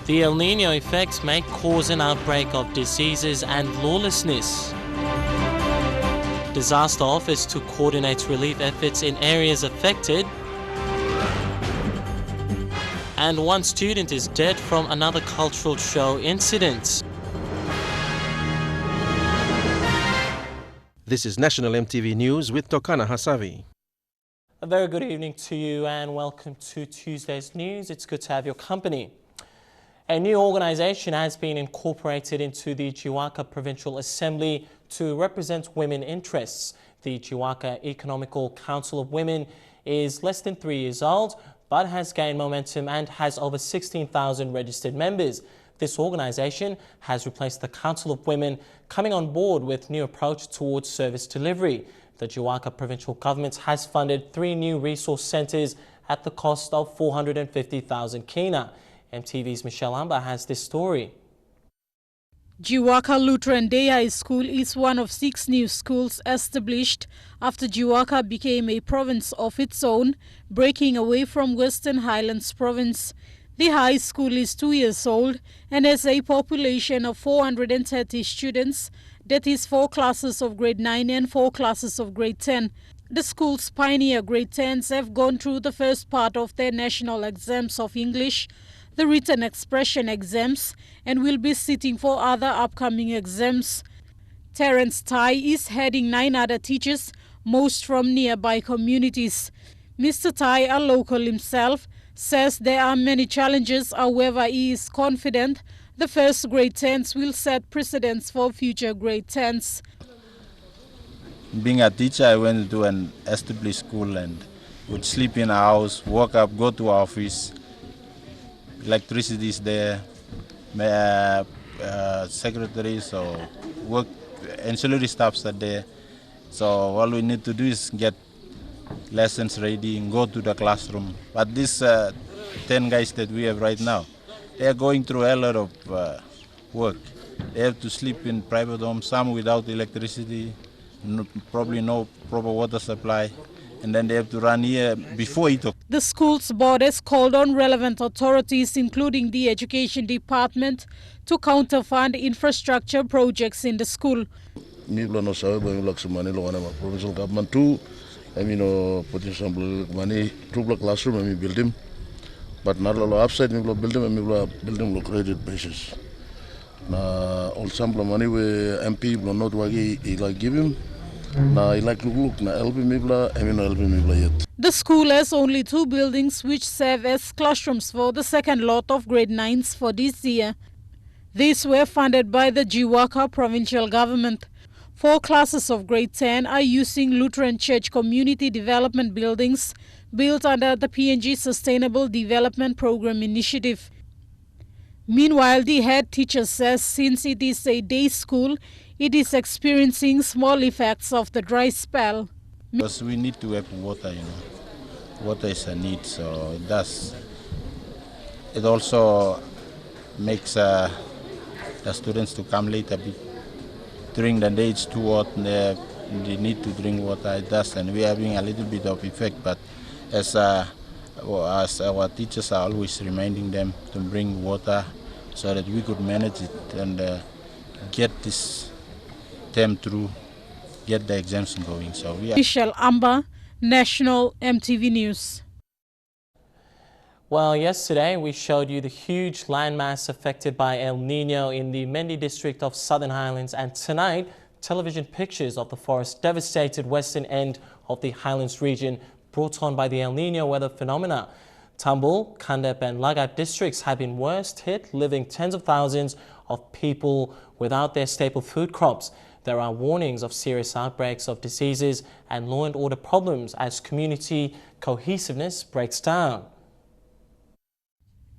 The El Nino effects may cause an outbreak of diseases and lawlessness. Disaster Office to coordinate relief efforts in areas affected. And one student is dead from another cultural show incident. This is National MTV News with Tokana Hasavi. A very good evening to you and welcome to Tuesday's news. It's good to have your company. A new organisation has been incorporated into the Jiwaka Provincial Assembly to represent women interests. The Jiwaka Economical Council of Women is less than 3 years old, but has gained momentum and has over 16,000 registered members. This organisation has replaced the Council of Women, coming on board with new approach towards service delivery. The Jiwaka Provincial Government has funded 3 new resource centres at the cost of 450,000 kina. MTV's Michelle Amba has this story. Jiwaka Lutheran Day High School is one of 6 new schools established after Jiwaka became a province of its own, breaking away from Western Highlands Province. The high school is 2 years old and has a population of 430 students, that is 4 classes of grade 9 and 4 classes of grade 10. The school's pioneer grade 10s have gone through the first part of their national exams of English, the written expression exams, and will be sitting for other upcoming exams. Terence Tai is heading 9 other teachers, most from nearby communities. Mr. Tai, a local himself, says there are many challenges. However, he is confident the first grade 10s will set precedents for future grade 10s. Being a teacher, I went to an established school and would sleep in a house, walk up, go to our office. Electricity is there, secretaries or work, ancillary staffs are there. So all we need to do is get lessons ready and go to the classroom. But these 10 guys that we have right now, they are going through a lot of work. They have to sleep in private homes, some without electricity, probably no proper water supply. And then they have to run here before it. The school's board has called on relevant authorities, including the Education Department, to counterfund infrastructure projects in the school. Provincial government too. Put some money to classroom and we build him. But not a lot upside, we build them and we build them on credit basis. All some money we MP will not like give him. The school has only 2 buildings which serve as classrooms for the second lot of grade 9s for this year. These were funded by the Jiwaka provincial government. 4 classes of grade 10 are using Lutheran Church community development buildings built under the PNG Sustainable Development Program initiative. Meanwhile, the head teacher says since it is a day school, it is experiencing small effects of the dry spell. Because we need to have water, Water is a need, so it also makes the students to come late a bit. During the day it's too hot, they need to drink water, it does, and we're having a little bit of effect, but as our teachers are always reminding them to bring water so that we could manage it and get this term through, get the exams going. So we are. Michelle Amba, National MTV News. Well, yesterday we showed you the huge landmass affected by El Nino in the Mendi district of Southern Highlands, and tonight television pictures of the forest devastated western end of the Highlands region brought on by the El Nino weather phenomena. Tambul, Kandep and Lagat districts have been worst hit, leaving tens of thousands of people without their staple food crops. There are warnings of serious outbreaks of diseases and law and order problems as community cohesiveness breaks down.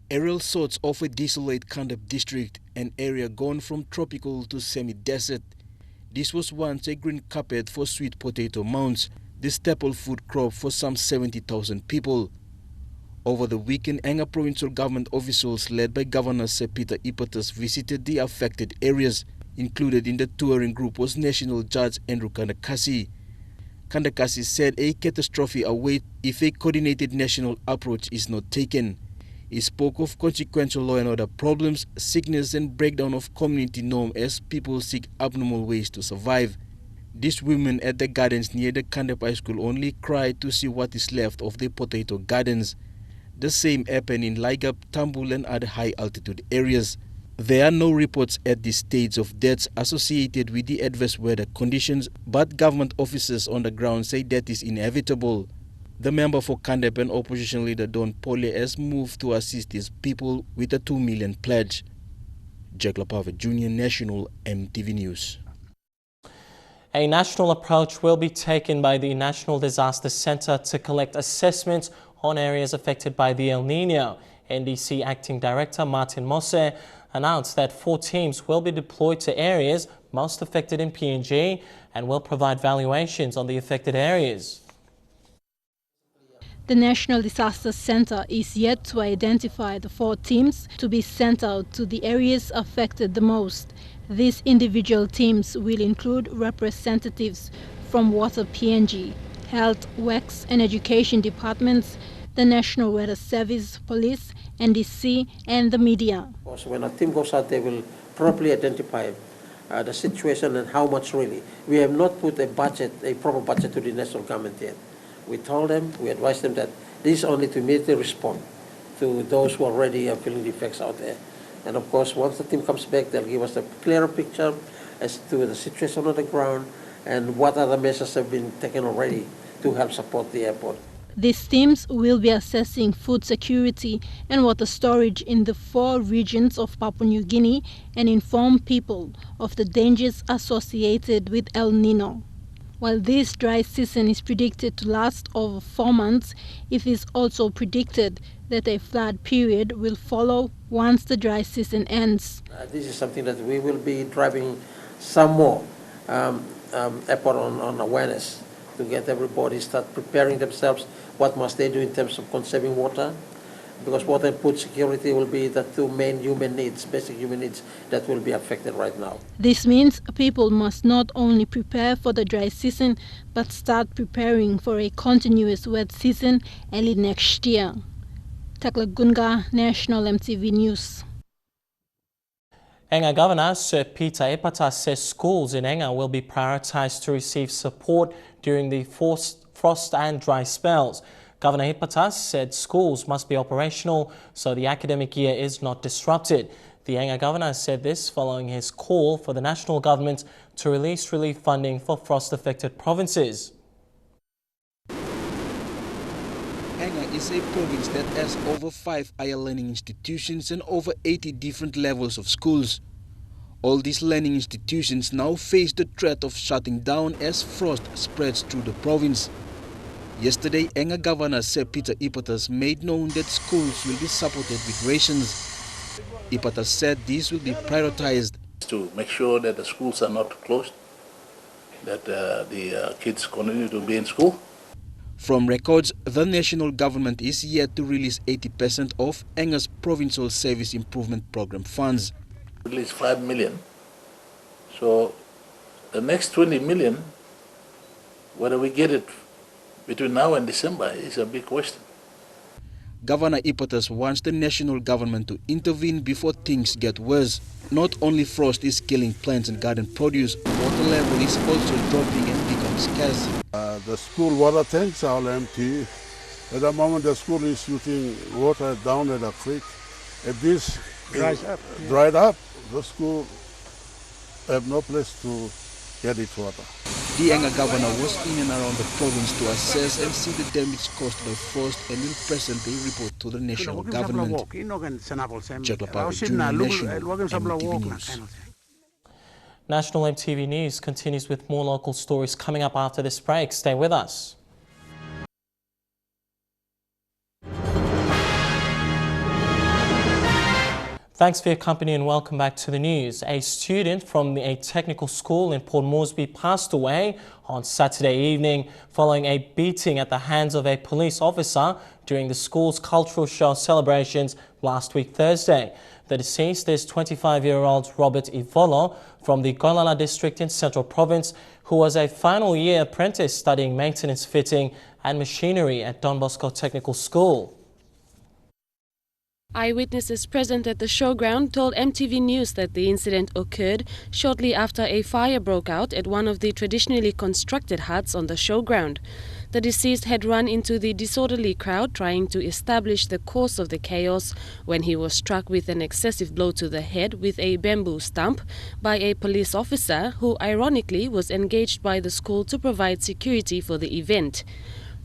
Aerial shots of a desolate Kandep district, an area gone from tropical to semi-desert. This was once a green carpet for sweet potato mounds, the staple food crop for some 70,000 people. Over the weekend, Anga provincial government officials led by Governor Sir Peter Ipatas visited the affected areas. Included in the touring group was National Judge Andrew Kandakasi. Kandakasi said a catastrophe awaits if a coordinated national approach is not taken. He spoke of consequential law and order problems, sickness and breakdown of community norm as people seek abnormal ways to survive. These women at the gardens near the Kandep High School only cried to see what is left of the potato gardens. The same happened in Laigap, Tambul and other high altitude areas. There are no reports at this stage of deaths associated with the adverse weather conditions, but government officers on the ground say that is inevitable. The member for Kandep and opposition leader Don Pole has moved to assist his people with a 2 million pledge. Jack Lapave Jr., National EMTV News. A national approach will be taken by the National Disaster Centre to collect assessments on areas affected by the El Nino. NDC Acting Director Martin Mose announced that 4 teams will be deployed to areas most affected in PNG and will provide valuations on the affected areas. The National Disaster Centre is yet to identify the 4 teams to be sent out to the areas affected the most. These individual teams will include representatives from Water PNG, Health, Works and Education departments, the National Weather Service, Police, NDC and the media. When a team goes out, they will properly identify the situation and how much really. We have not put a proper budget to the national government yet. We told them, we advised them that this is only to immediately respond to those who already are feeling the effects out there. And of course, once the team comes back, they'll give us a clearer picture as to the situation on the ground and what other measures have been taken already to help support the airport. These teams will be assessing food security and water storage in the 4 regions of Papua New Guinea and inform people of the dangers associated with El Nino. While this dry season is predicted to last over 4 months, it is also predicted that a flood period will follow once the dry season ends. This is something that we will be driving some more effort on awareness to get everybody start preparing themselves. What must they do in terms of conserving water? Because water and food security will be the 2 main human needs, basic human needs, that will be affected right now. This means people must not only prepare for the dry season, but start preparing for a continuous wet season early next year. Tekla Gunga, National EMTV News. Enga Governor Sir Peter Ipata says schools in Enga will be prioritised to receive support during the frost and dry spells. Governor Ipata said schools must be operational so the academic year is not disrupted. The Enga Governor said this following his call for the national government to release relief funding for frost-affected provinces. Enga is a province that has over 5 higher learning institutions and over 80 different levels of schools. All these learning institutions now face the threat of shutting down as frost spreads through the province. Yesterday, Enga Governor Sir Peter Ipata made known that schools will be supported with rations. Ipata said these will be prioritized. To make sure that the schools are not closed, that the kids continue to be in school. From records, the national government is yet to release 80% of Enga's Provincial Service Improvement Program funds. Release 5 million. So the next 20 million, whether we get it between now and December is a big question. Governor Ipata wants the national government to intervene before things get worse. Not only frost is killing plants and garden produce, water level is also dropping and becomes scarce. The school water tanks are all empty. At the moment the school is shooting water down at the creek. If this dried up, the school have no place to get its water. The Enga governor was in and around the province to assess and see the damage caused by frost and will present a report to the national government. Jack Lapave Jr., National EMTV News. National EMTV News continues with more local stories coming up after this break. Stay with us. Thanks for your company and welcome back to the news. A student from a technical school in Port Moresby passed away on Saturday evening following a beating at the hands of a police officer during the school's cultural show celebrations last week Thursday. The deceased is 25-year-old Robert Ivalo from the Golala district in Central Province, who was a final year apprentice studying maintenance fitting and machinery at Don Bosco Technical School. Eyewitnesses present at the showground told EMTV News that the incident occurred shortly after a fire broke out at one of the traditionally constructed huts on the showground. The deceased had run into the disorderly crowd trying to establish the cause of the chaos when he was struck with an excessive blow to the head with a bamboo stump by a police officer who ironically was engaged by the school to provide security for the event.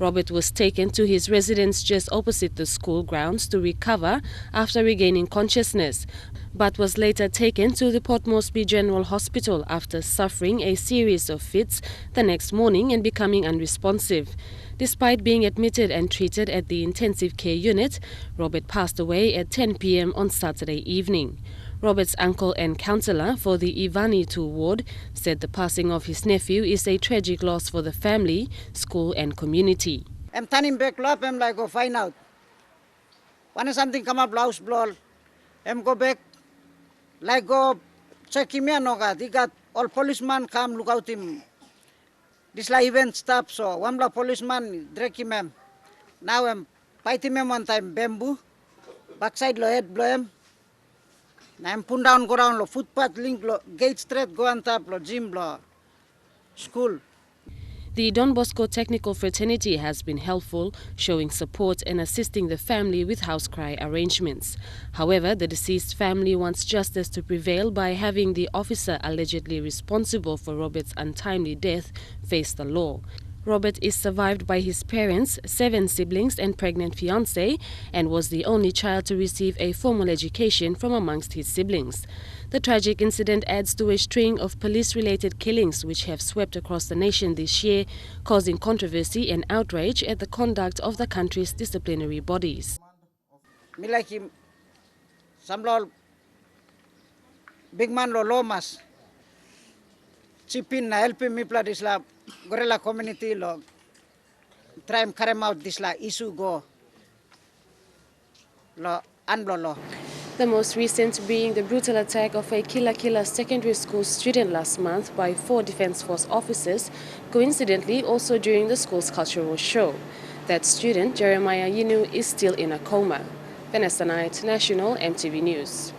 Robert was taken to his residence just opposite the school grounds to recover after regaining consciousness, but was later taken to the Port Moresby General Hospital after suffering a series of fits the next morning and becoming unresponsive. Despite being admitted and treated at the intensive care unit, Robert passed away at 10 p.m. on Saturday evening. Robert's uncle and counsellor for the Ivalo ward said the passing of his nephew is a tragic loss for the family, school and community. I'm turning back up, I'm like, go find out. When something come up, blouse blow, I'm go back, like go check him here, no, he got all policemen come look out him. This like event stop, so one policeman drag him. Now I'm fighting him one time, bamboo, backside lo head blow him. I'm put down, go down, lo footpath link, lo gate straight, go on top, lo gym, lo school. The Don Bosco Technical Fraternity has been helpful, showing support and assisting the family with house cry arrangements. However, the deceased family wants justice to prevail by having the officer allegedly responsible for Robert's untimely death face the law. Robert is survived by his parents, 7 siblings and pregnant fiancée, and was the only child to receive a formal education from amongst his siblings. The tragic incident adds to a string of police-related killings which have swept across the nation this year, causing controversy and outrage at the conduct of the country's disciplinary bodies. Me like him, some big man lo lomas, chip in help me pla this la gorilla community lo try and carry out this la issue go lo unblo lo. The most recent being the brutal attack of a Kila secondary school student last month by 4 Defence Force officers, coincidentally also during the school's cultural show. That student, Jeremiah Yinu, is still in a coma. Vanessa Knight, National EMTV News.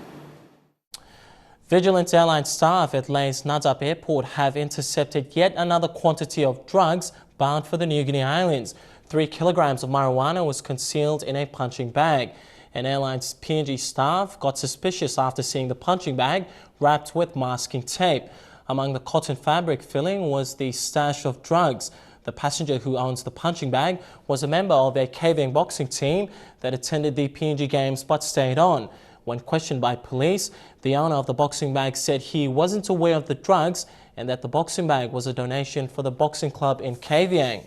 Vigilant airline staff at Lae's Nadab Airport have intercepted yet another quantity of drugs bound for the New Guinea Islands. 3 kilograms of marijuana was concealed in a punching bag. An airline's PNG staff got suspicious after seeing the punching bag wrapped with masking tape. Among the cotton fabric filling was the stash of drugs. The passenger who owns the punching bag was a member of a KVN boxing team that attended the PNG Games but stayed on. When questioned by police, the owner of the boxing bag said he wasn't aware of the drugs and that the boxing bag was a donation for the boxing club in KVN.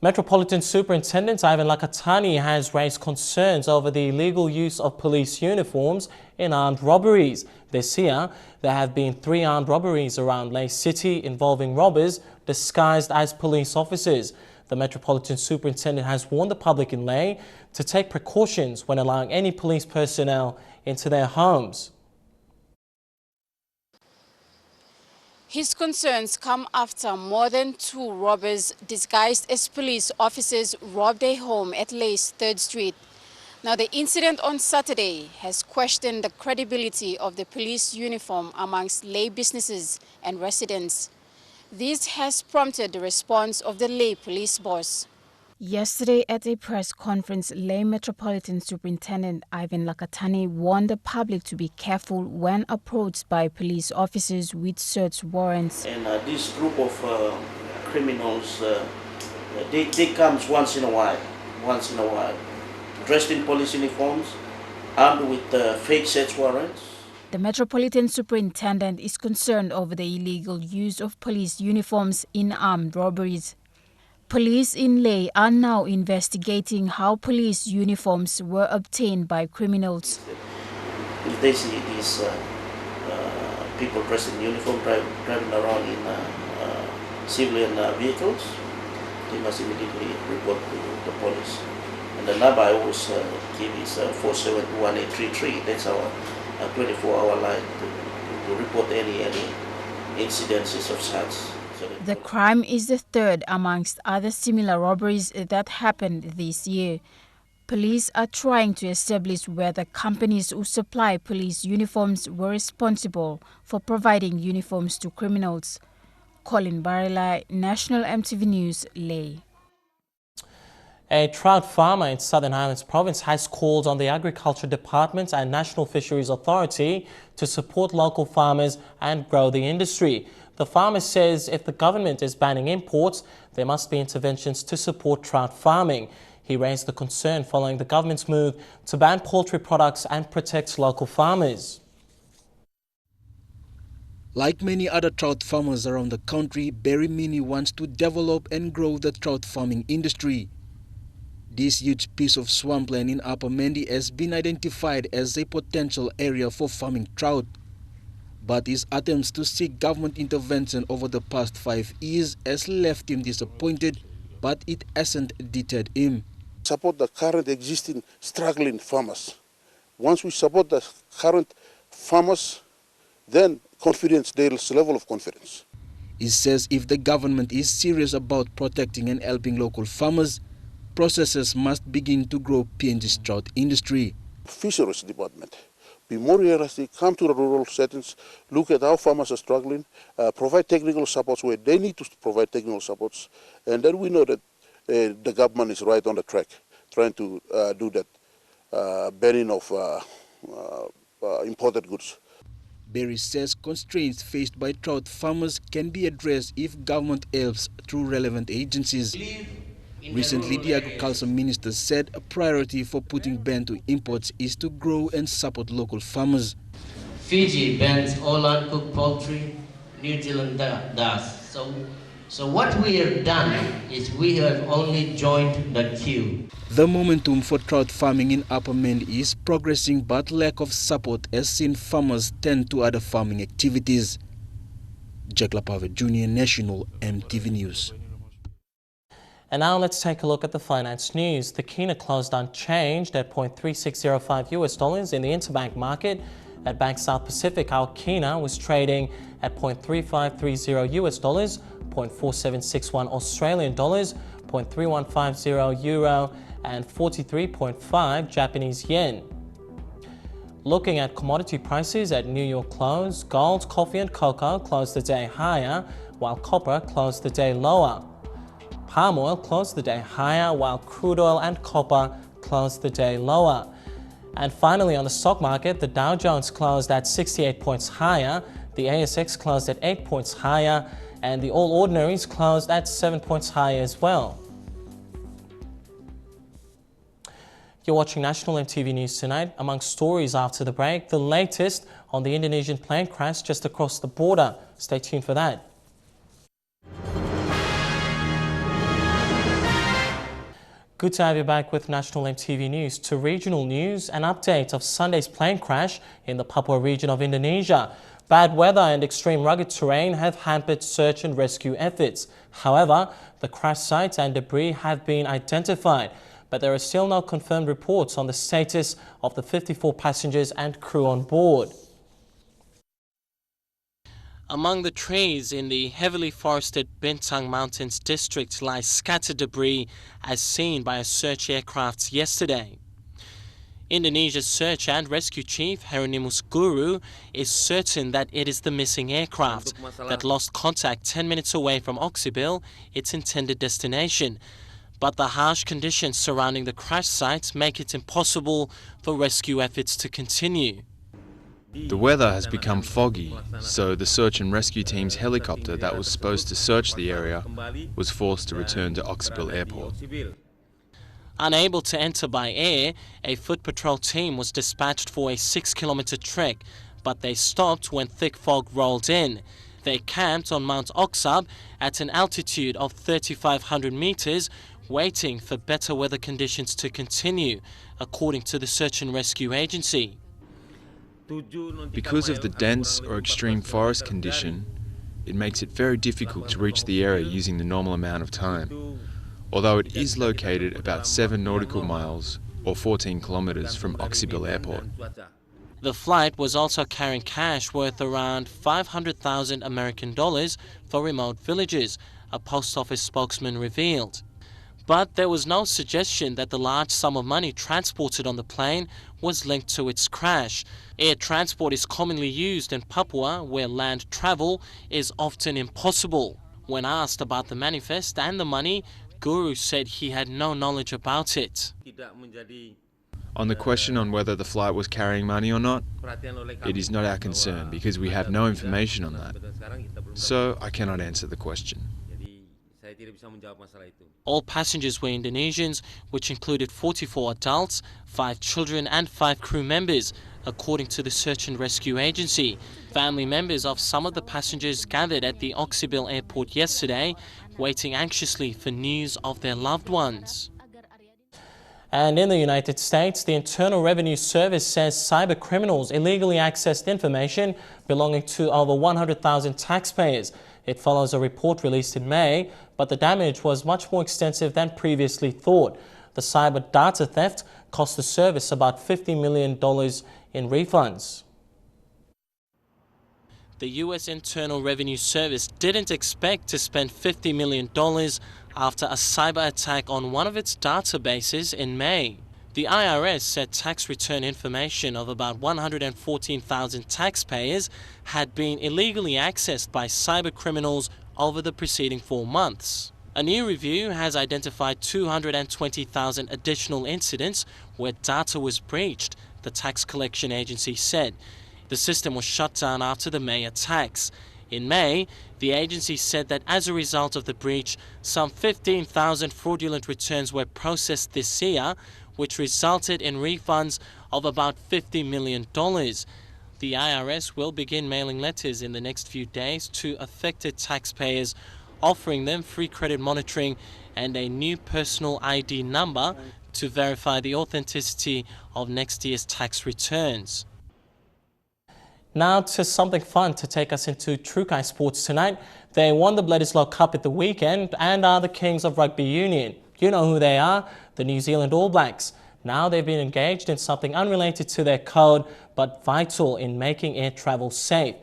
Metropolitan Superintendent Ivan Lakatani has raised concerns over the illegal use of police uniforms in armed robberies. This year, there have been 3 armed robberies around Lae City involving robbers disguised as police officers. The Metropolitan Superintendent has warned the public in Lae to take precautions when allowing any police personnel into their homes. His concerns come after more than 2 robbers disguised as police officers robbed a home at Lae's 3rd Street. Now, the incident on Saturday has questioned the credibility of the police uniform amongst Lae businesses and residents. This has prompted the response of the Lae police boss. Yesterday at a press conference, Lae Metropolitan Superintendent Ivan Lakatani warned the public to be careful when approached by police officers with search warrants. And this group of criminals, they come once in a while, dressed in police uniforms, armed with fake search warrants. The Metropolitan Superintendent is concerned over the illegal use of police uniforms in armed robberies. Police in Lae are now investigating how police uniforms were obtained by criminals. If they see these people dressed in uniform driving around in civilian vehicles, they must immediately report to the police. And the number I always give is 4721833. That's our 24-hour line to report any incidences of such. The crime is the 3rd amongst other similar robberies that happened this year. Police are trying to establish whether companies who supply police uniforms were responsible for providing uniforms to criminals. Colin Barilla, National EMTV News, Leh. A trout farmer in Southern Highlands Province has called on the Agriculture Department and National Fisheries Authority to support local farmers and grow the industry. The farmer says if the government is banning imports, there must be interventions to support trout farming. He raised the concern following the government's move to ban poultry products and protect local farmers. Like many other trout farmers around the country, Barry Mini wants to develop and grow the trout farming industry. This huge piece of swampland in Upper Mendi has been identified as a potential area for farming trout. But his attempts to seek government intervention over the past 5 years has left him disappointed, but it hasn't deterred him. Support the current existing struggling farmers. Once we support the current farmers, then confidence, there's a level of confidence. He says if the government is serious about protecting and helping local farmers, processes must begin to grow PNG's trout industry. Fisheries department, be more realistic, come to the rural settings, look at how farmers are struggling, provide technical supports where they need to provide technical supports, and then we know that the government is right on the track, trying to do that banning of imported goods. Berry says constraints faced by trout farmers can be addressed if government helps through relevant agencies. Recently, the Agriculture Minister said a priority for putting ban to imports is to grow and support local farmers. Fiji bans all uncooked poultry, New Zealand does. So what we have done is we have only joined the queue. The momentum for trout farming in Upper Mendi is progressing, but lack of support has seen farmers turn to other farming activities. Jack Lapave Jr., National EMTV News. And now let's take a look at the finance news. The Kina closed unchanged at $0.3605 in the interbank market. At Bank South Pacific, our Kina was trading at $0.3530 $0.4761 Australian dollars, $0.3150 euro, and 43.5 Japanese yen. Looking at commodity prices at New York close, gold, coffee and cocoa closed the day higher, while copper closed the day lower. Palm oil closed the day higher, while crude oil and copper closed the day lower. And finally, on the stock market, the Dow Jones closed at 68 points higher, the ASX closed at 8 points higher, and the All Ordinaries closed at 7 points higher as well. You're watching National EMTV News tonight. Among stories after the break, the latest on the Indonesian plane crash just across the border. Stay tuned for that. Good to have you back with National EMTV News. To regional news, an update of Sunday's plane crash in the Papua region of Indonesia. Bad weather and extreme rugged terrain have hampered search and rescue efforts. However, the crash site and debris have been identified, but there are still no confirmed reports on the status of the 54 passengers and crew on board. Among the trees in the heavily forested Bintang Mountains district lies scattered debris as seen by a search aircraft yesterday. Indonesia's Search and Rescue Chief Hieronymus Guru is certain that it is the missing aircraft that lost contact 10 minutes away from Oksibil, its intended destination. But the harsh conditions surrounding the crash site make it impossible for rescue efforts to continue. The weather has become foggy, so the search and rescue team's helicopter that was supposed to search the area was forced to return to Oksibil Airport. Unable to enter by air, a foot patrol team was dispatched for a 6-kilometer trek, but they stopped when thick fog rolled in. They camped on Mount Oksab at an altitude of 3,500 meters, waiting for better weather conditions to continue, according to the Search and Rescue Agency. Because of the dense or extreme forest condition, it makes it very difficult to reach the area using the normal amount of time, although it is located about 7 nautical miles or 14 kilometers from Oksibil Airport. The flight was also carrying cash worth around 500,000 American dollars for remote villages, a post office spokesman revealed. But there was no suggestion that the large sum of money transported on the plane was linked to its crash. Air transport is commonly used in Papua, where land travel is often impossible. When asked about the manifest and the money, Guru said he had no knowledge about it. On the question on whether the flight was carrying money or not, it is not our concern because we have no information on that. So I cannot answer the question. All passengers were Indonesians, which included 44 adults, 5 children and 5 crew members, according to the Search and Rescue Agency. Family members of some of the passengers gathered at the Oxybil airport yesterday, waiting anxiously for news of their loved ones. And in the United States, the Internal Revenue Service says cyber criminals illegally accessed information belonging to over 100,000 taxpayers. It follows a report released in May, but the damage was much more extensive than previously thought. The cyber data theft cost the service about $50 million in refunds. The U.S. Internal Revenue Service didn't expect to spend $50 million after a cyber attack on one of its databases in May. The IRS said tax return information of about 114,000 taxpayers had been illegally accessed by cyber criminals over the preceding 4 months. A new review has identified 220,000 additional incidents where data was breached, the tax collection agency said. The system was shut down after the May attacks. In May, the agency said that as a result of the breach, some 15,000 fraudulent returns were processed this year, which resulted in refunds of about $50 million. The IRS will begin mailing letters in the next few days to affected taxpayers, offering them free credit monitoring and a new personal ID number to verify the authenticity of next year's tax returns. Now to something fun to take us into Trukai sports tonight. They won the Bledisloe Cup at the weekend and are the kings of rugby union. You know who they are, the New Zealand All Blacks. Now they've been engaged in something unrelated to their code, but vital in making air travel safe.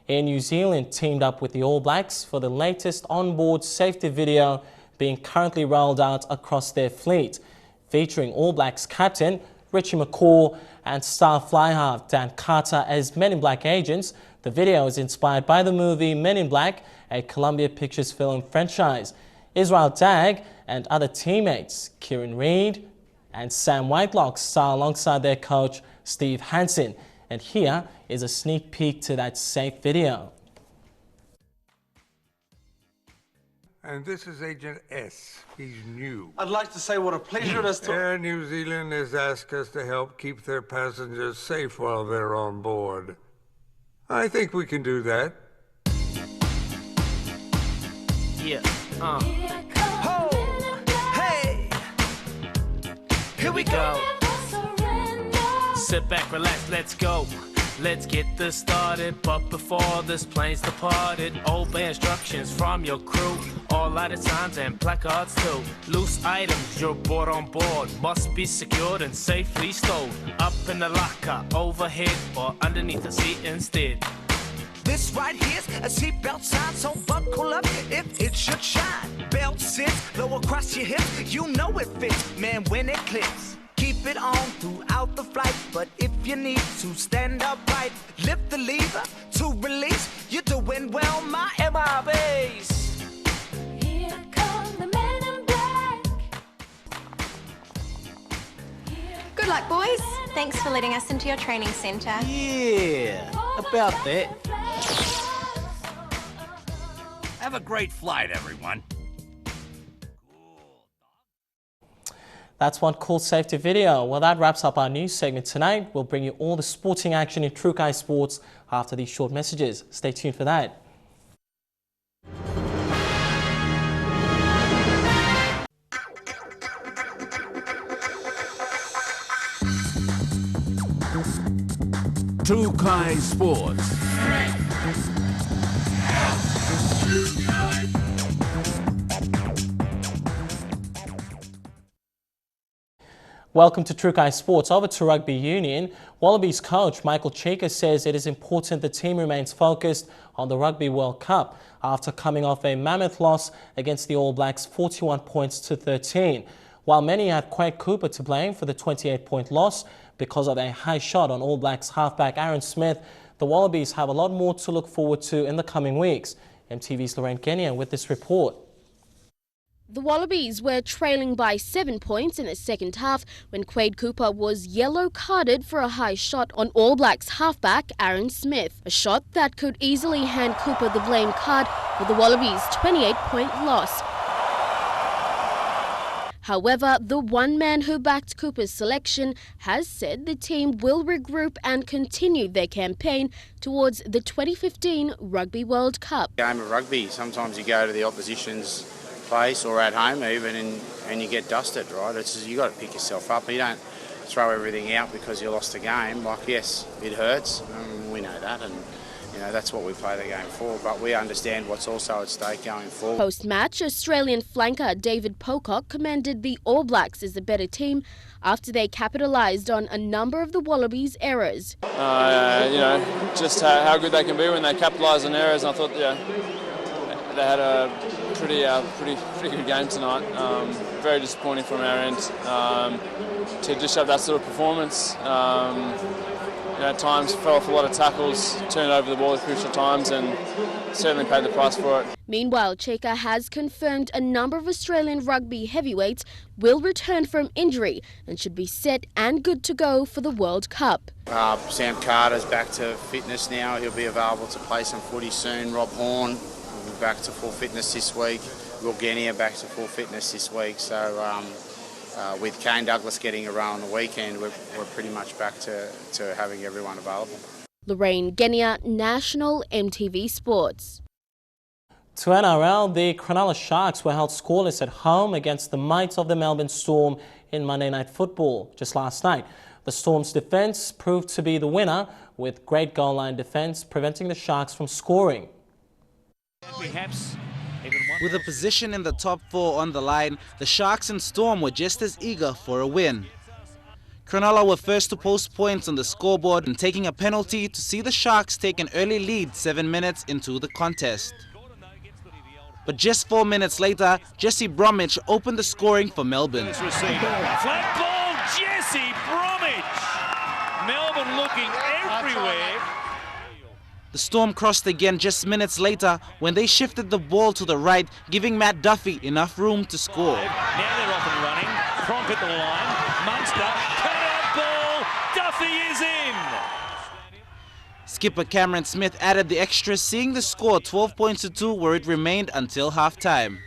Air New Zealand teamed up with the All Blacks for the latest onboard safety video being currently rolled out across their fleet, featuring All Blacks captain Richie McCaw and star fly half Dan Carter as Men in Black agents. The video is inspired by the movie Men in Black, a Columbia Pictures film franchise. Israel Dagg and other teammates, Kieran Reid and Sam Whitelock, star alongside their coach Steve Hansen. And here is a sneak peek to that safe video. And this is Agent S. He's new. I'd like to say what a pleasure it is to... Air New Zealand has asked us to help keep their passengers safe while they're on board. I think we can do that. Yeah. Ho! Hey! Here we go. Sit back, relax, let's go. Let's get this started, but before this plane's departed, obey instructions from your crew. All lighted signs and placards too. Loose items you're brought on board must be secured and safely stowed. Up in the locker, overhead, or underneath the seat instead. This right here's a seatbelt sign, so buckle up if it should shine. Belt sits low across your hips, you know it fits, man, when it clicks. Keep it on throughout the flight, but if you need to stand upright, lift the lever to release. You're doing well, my MIBs. Here come the Men in Black. Good luck, boys. Thanks for letting us into your training centre. Yeah, about that. Have a great flight, everyone. That's one cool safety video. Well, that wraps up our news segment tonight. We'll bring you all the sporting action in Trukai Sports after these short messages. Stay tuned for that. Trukai Sports. Welcome to Trukai Sports. Over to Rugby Union. Wallabies coach Michael Cheika says it is important the team remains focused on the Rugby World Cup after coming off a mammoth loss against the All Blacks 41 points to 13. While many have Quade Cooper to blame for the 28-point loss because of a high shot on All Blacks halfback Aaron Smith, the Wallabies have a lot more to look forward to in the coming weeks. MTV's Lorraine Kenya with this report. The Wallabies were trailing by 7 points in the second half when Quade Cooper was yellow carded for a high shot on All Blacks halfback Aaron Smith, a shot that could easily hand Cooper the blame card for the Wallabies' 28-point loss. However, the one man who backed Cooper's selection has said the team will regroup and continue their campaign towards the 2015 Rugby World Cup. Game of rugby, sometimes you go to the opposition's place or at home even and you get dusted, right? It's you got to pick yourself up. You don't throw everything out because you lost a game. Like, yes, it hurts, we know that, and you know that's what we play the game for, but we understand what's also at stake going forward. Post-match, Australian flanker David Pocock commended the All Blacks as a better team after they capitalised on a number of the Wallabies' errors. You know, just how good they can be when they capitalise on errors, and I thought, they had a pretty good game tonight. Very disappointing from our end to just have that sort of performance. At times fell off a lot of tackles, turned over the ball at crucial times, and certainly paid the price for it. Meanwhile, Cheika has confirmed a number of Australian rugby heavyweights will return from injury and should be set and good to go for the World Cup. Sam Carter's back to fitness now. He'll be available to play some footy soon. Rob Horn will be back to full fitness this week. Will Genia back to full fitness this week. So with Kane Douglas getting a row on the weekend, we're pretty much back to having everyone available. Lorraine Genia, National MTV Sports. To NRL, the Cronulla Sharks were held scoreless at home against the might of the Melbourne Storm in Monday Night Football just last night. The Storm's defence proved to be the winner, with great goal line defence preventing the Sharks from scoring. With a position in the top 4 on the line, the Sharks and Storm were just as eager for a win. Cronulla were first to post points on the scoreboard and taking a penalty to see the Sharks take an early lead 7 minutes into the contest. But just 4 minutes later, Jesse Bromwich opened the scoring for Melbourne. Flat ball, Jesse Bromwich. Melbourne looking everywhere. The Storm crossed again just minutes later when they shifted the ball to the right, giving Matt Duffy enough room to score. Now they're off and running. Cronk at the line. Munster, cut-out ball. Duffy is in. Skipper Cameron Smith added the extra, seeing the score 12 points to 2 where it remained until half-time.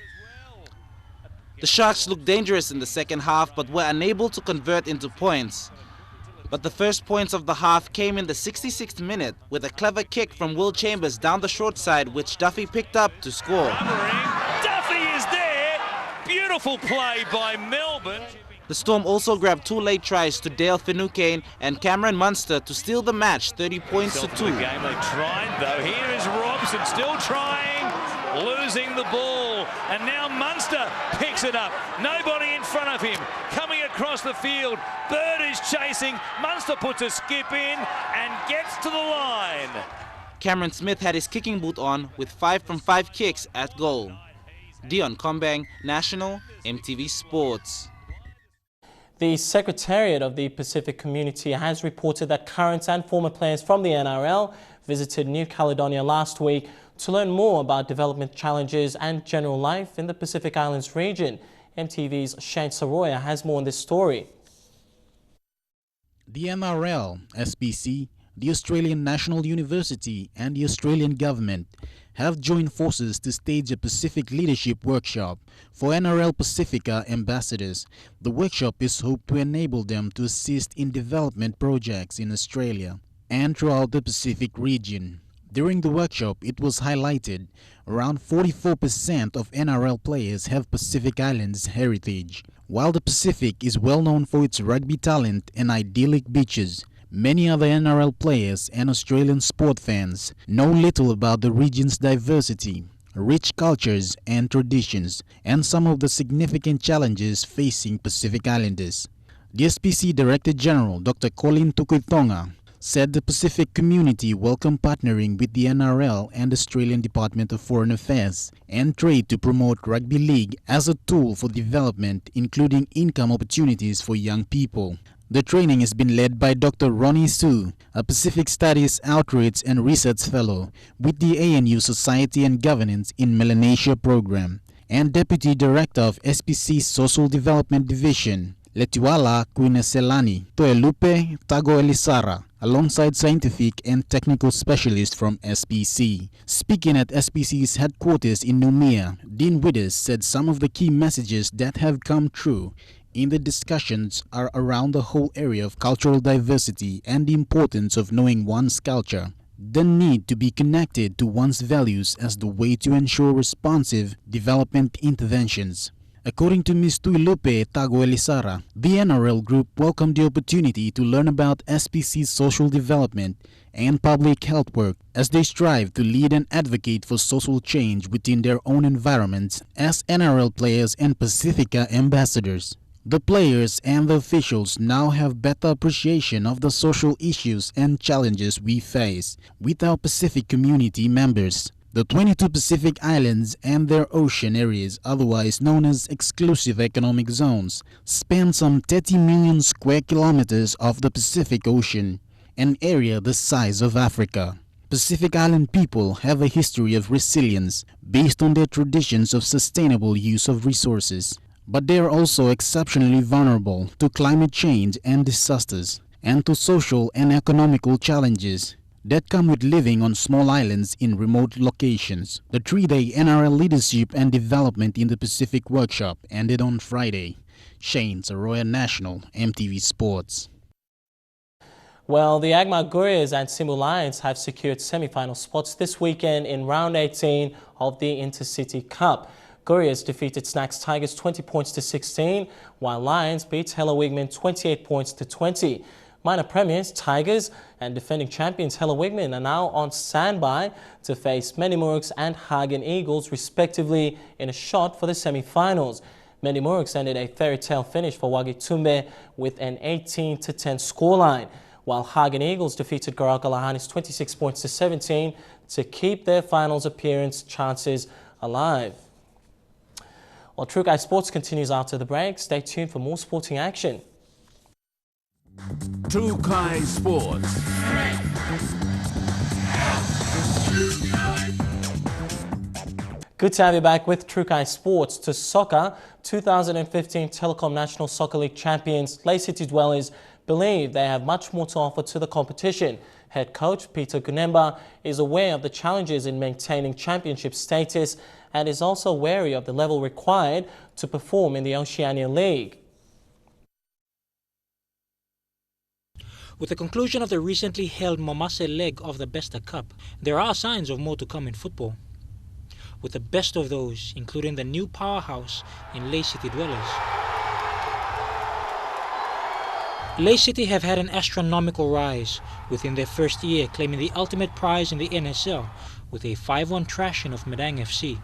The Sharks looked dangerous in the second half but were unable to convert into points. But the first points of the half came in the 66th minute with a clever kick from Will Chambers down the short side, which Duffy picked up to score. Duffy is there. Beautiful play by Melbourne. The Storm also grabbed 2 late tries to Dale Finucane and Cameron Munster to steal the match 30 points to 2. The game they tried though. Here is Robson still trying, losing the ball, and now Munster picks it up. Nobody in front of him. Coming across the field, Bird is chasing. Munster puts a skip in and gets to the line. Cameron Smith had his kicking boot on with 5 from 5 kicks at goal. Dion Combang, National MTV Sports. The Secretariat of the Pacific Community has reported that current and former players from the NRL visited New Caledonia last week to learn more about development challenges and general life in the Pacific Islands region. MTV's Shane Soroya has more on this story. The NRL, SPC, the Australian National University and the Australian Government have joined forces to stage a Pacific Leadership Workshop for NRL Pacifica ambassadors. The workshop is hoped to enable them to assist in development projects in Australia and throughout the Pacific region. During the workshop, it was highlighted around 44% of NRL players have Pacific Islands heritage. While the Pacific is well known for its rugby talent and idyllic beaches, many other NRL players and Australian sport fans know little about the region's diversity, rich cultures and traditions, and some of the significant challenges facing Pacific Islanders. The SPC Director General, Dr. Colin Tukuitonga, said the Pacific community welcomed partnering with the NRL and Australian Department of Foreign Affairs and Trade to promote rugby league as a tool for development, including income opportunities for young people. The training has been led by Dr. Ronnie Su, a Pacific Studies Outreach and Research Fellow with the ANU Society and Governance in Melanesia program, and Deputy Director of SPC's Social Development Division, Letuala Kuineselani Toelupe Tago Elisara, alongside scientific and technical specialists from SPC. Speaking at SPC's headquarters in Numia, Dean Withers said some of the key messages that have come true in the discussions are around the whole area of cultural diversity and the importance of knowing one's culture, the need to be connected to one's values as the way to ensure responsive development interventions. According to Ms. Tuilupe Tago Elisara, the NRL Group welcomed the opportunity to learn about SPC's social development and public health work as they strive to lead and advocate for social change within their own environments as NRL players and Pacifica ambassadors. The players and the officials now have better appreciation of the social issues and challenges we face with our Pacific community members. The 22 Pacific Islands and their ocean areas, otherwise known as exclusive economic zones, span some 30 million square kilometers of the Pacific Ocean, an area the size of Africa. Pacific Island people have a history of resilience based on their traditions of sustainable use of resources, but they are also exceptionally vulnerable to climate change and disasters, and to social and economical challenges that come with living on small islands in remote locations. The 3-day NRL Leadership and Development in the Pacific workshop ended on Friday. Shane Saroya National, MTV Sports. Well, the Agma Gurias and Simu Lions have secured semi-final spots this weekend in round 18 of the Intercity Cup. Gurias defeated Snacks Tigers 20 points to 16, while Lions beat Hello Wigman 28 points to 20. Minor premiers, Tigers, and defending champions Hello Wigman are now on standby to face Menimurks and Hagen Eagles respectively in a shot for the semi-finals. Menimurks ended a fairy tale finish for Wagi Tumbe with an 18-10 scoreline, while Hagen Eagles defeated Garakalahani's 26 points to 17 to keep their finals appearance chances alive. Well, Trukai Sports continues after the break. Stay tuned for more sporting action. Trukai Sports. Good to have you back with Trukai Sports. To soccer, 2015 Telecom National Soccer League champions Ley City Dwellers believe they have much more to offer to the competition. Head coach Peter Gunemba is aware of the challenges in maintaining championship status and is also wary of the level required to perform in the Oceania League. With the conclusion of the recently held Momase leg of the Besta Cup, there are signs of more to come in football, with the best of those including the new powerhouse in Ley City Dwellers. Ley City have had an astronomical rise within their first year, claiming the ultimate prize in the NSL with a 5-1 thrashing of Medang FC.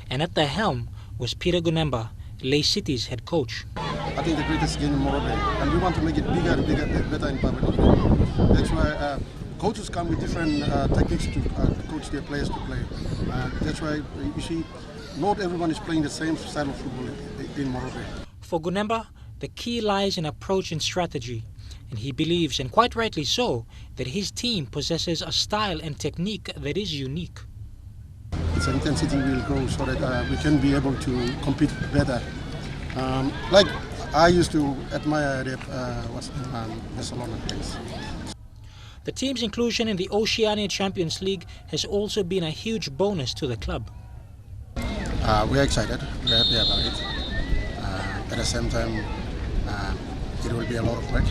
And at the helm was Peter Gunemba, Ley City's head coach. I think the greatest game in Morobe, and we want to make it bigger and bigger, better in Pablo. That's why coaches come with different techniques to coach their players to play. That's why you see, not everyone is playing the same style of football in Morobe. For Gunemba, the key lies in approach and strategy, and he believes, and quite rightly so, that his team possesses a style and technique that is unique. Its intensity will grow so that we can be able to compete better. Like I used to admire the Barcelona players. The team's inclusion in the Oceania Champions League has also been a huge bonus to the club. We're excited, we're happy about it. At the same time, it will be a lot of work.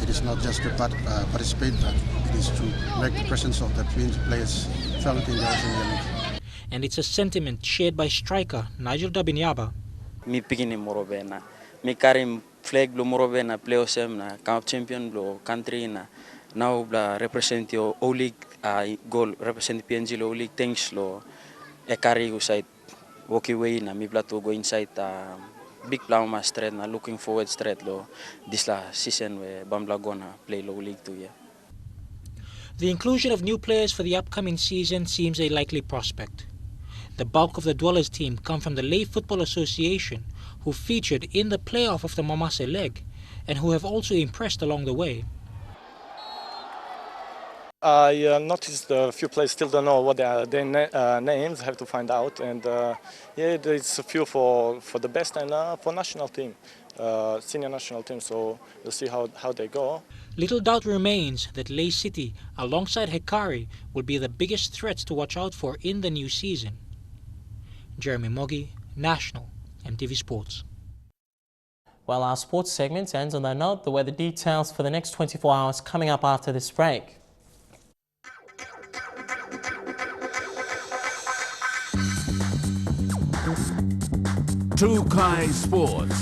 It is not just to participate, but it is to make the presence of the Twins players felt in the Oceania League. And it's a sentiment shared by striker Nigel Dabinyaba. Mi pigini Morobe na, mi carry flag blo Morobe na play osem na cup champion blo country na, now bla represent your O League goal represent PNG lo League thanks lo e carry usai walk away na mi to go inside big plan ma straight na looking forward straight lo this la season where Bambla gonna play low league 2 year. The inclusion of new players for the upcoming season seems a likely prospect. The bulk of the Dwellers team come from the Lay Football Association, who featured in the playoff of the Mamase leg and who have also impressed along the way. I noticed a few players still don't know what their names, have to find out, and yeah, there's a few for the best and for national team, senior national team, so we'll see how they go. Little doubt remains that Lay City, alongside Hekari, will be the biggest threats to watch out for in the new season. Jeremy Moggy, National, EMTV Sports. Well, our sports segment ends on that note. The weather details for the next 24 hours coming up after this break. Tukai Sports.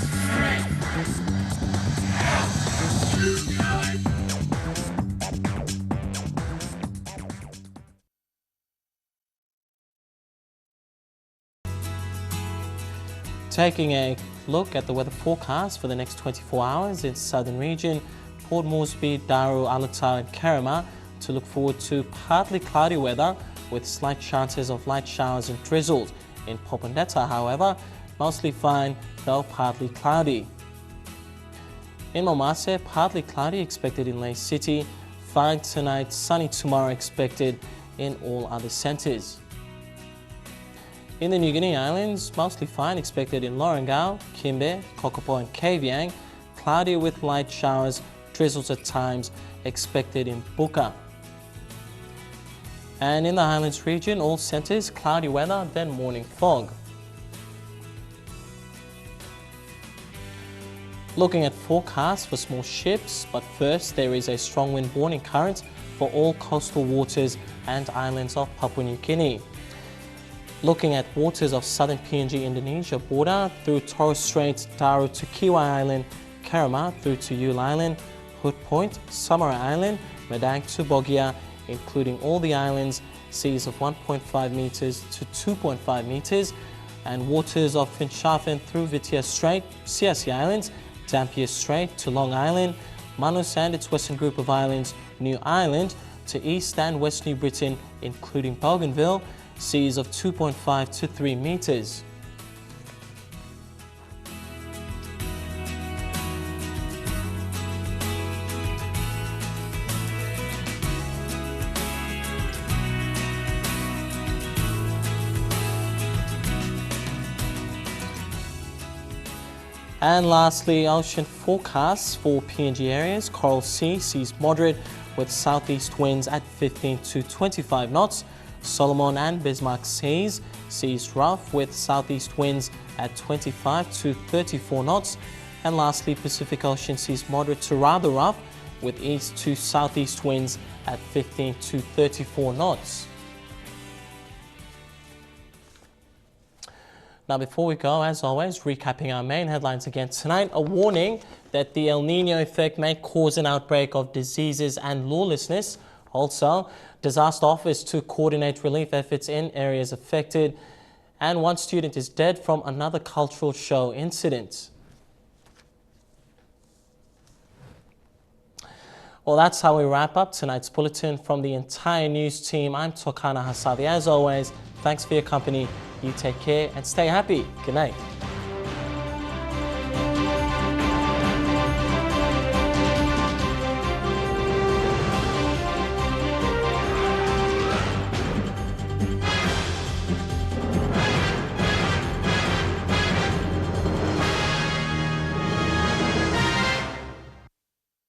Taking a look at the weather forecast for the next 24 hours in southern region, Port Moresby, Daru, Alata and Kerema, to look forward to partly cloudy weather with slight chances of light showers and drizzles. In Popondetta, however, mostly fine, though partly cloudy. In Momase, partly cloudy expected in Lay City, fine tonight, sunny tomorrow expected in all other centres. In the New Guinea Islands, mostly fine expected in Lorengau, Kimbe, Kokopo and Kavieng, cloudy with light showers, drizzles at times expected in Buka. And in the Highlands region, all centres, cloudy weather, then morning fog. Looking at forecasts for small ships, but first there is a strong wind warning current for all coastal waters and islands of Papua New Guinea. Looking at waters of southern PNG Indonesia border through Torres Strait, Daru to Kiwai Island, Kerema through to Yule Island, Hood Point, Samara Island, Madang to Bogia, including all the islands, seas of 1.5 meters to 2.5 meters, and waters of Finschhafen through Vitia Strait, Siasi Islands, Dampier Strait to Long Island, Manus and its western group of islands, New Island to East and West New Britain, including Bougainville, seas of 2.5 to 3 meters. And lastly, ocean forecasts for PNG areas. Coral Sea sees moderate with southeast winds at 15 to 25 knots. Solomon and Bismarck seas rough with southeast winds at 25 to 34 knots. And lastly, Pacific Ocean sees moderate to rather rough with east to southeast winds at 15 to 34 knots. Now, before we go, as always, recapping our main headlines again tonight, a warning that the El Nino effect may cause an outbreak of diseases and lawlessness. Also, disaster office to coordinate relief efforts in areas affected. And one student is dead from another cultural show incident. Well, that's how we wrap up tonight's bulletin. From the entire news team, I'm Tokana Hasavi. As always, thanks for your company. You take care and stay happy. Good night.